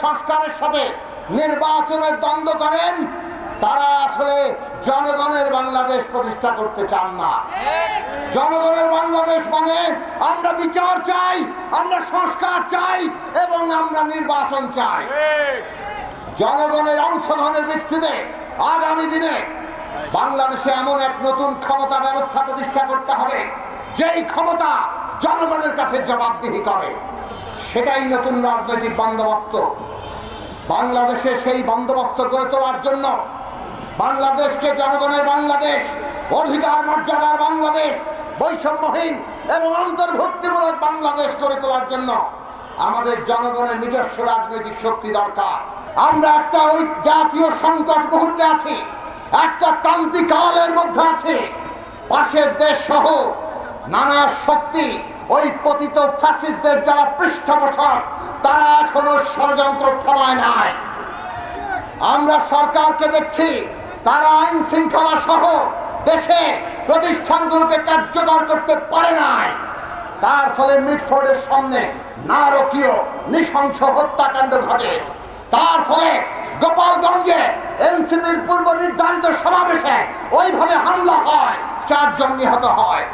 সংস্কারের সাথে নির্বাচনের দ্বন্দ্ব করেন, তারা আসলে জনগণের বাংলাদেশ প্রতিষ্ঠা করতে চান না। জনগণের বাংলাদেশ মানে আমরা বিচার চাই, আমরা সংস্কার চাই এবং আমরা নির্বাচন চাই। জনগণের অংশগ্রহণের ভিত্তিতে আগামী দিনে বাংলাদেশে এমন এক নতুন ক্ষমতা ব্যবস্থা প্রতিষ্ঠা করতে হবে যেই ক্ষমতা জনগণের কাছে জবাবদিহি করে। সেটাই নতুন রাজনৈতিক বন্দোবস্ত। বাংলাদেশে সেই বন্দোবস্ত গড়ে তোলার জন্য, বাংলাদেশকে জনগণের বাংলাদেশ, অধিকার মর্যাদার বাংলাদেশ, বৈষম্যহীন এবং অন্তর্ভুক্তিমূলক বাংলাদেশ গড়ে তোলার জন্য আমাদের জনগণের নিজস্ব রাজনৈতিক শক্তি দরকার। আমরা একটা ওই জাতীয় সংকট মুহূর্তে আছি, একটা ক্রান্তিকালের মধ্যে আছে। পাশের দেশ সহ নানা শক্তি, ওই পতিত ফ্যাসিস্টদের যারা পৃষ্ঠপোষক, তারা এখনো ষড়যন্ত্র থামায় নাই। আমরা সরকারকে দেখছি তারা আইন শৃঙ্খলা সহ দেশে প্রতিষ্ঠানগুলোকে কার্যকর করতে পারে নাই। তার ফলে মিটফোর্ডের সামনে নারকীয় নৃশংস হত্যাকাণ্ড ঘটে। তার ফলে গোপালগঞ্জে এনসিপির পূর্ব নির্ধারিত সমাবেশে ওইভাবে হামলা হয়, 4 জন নিহত হয়।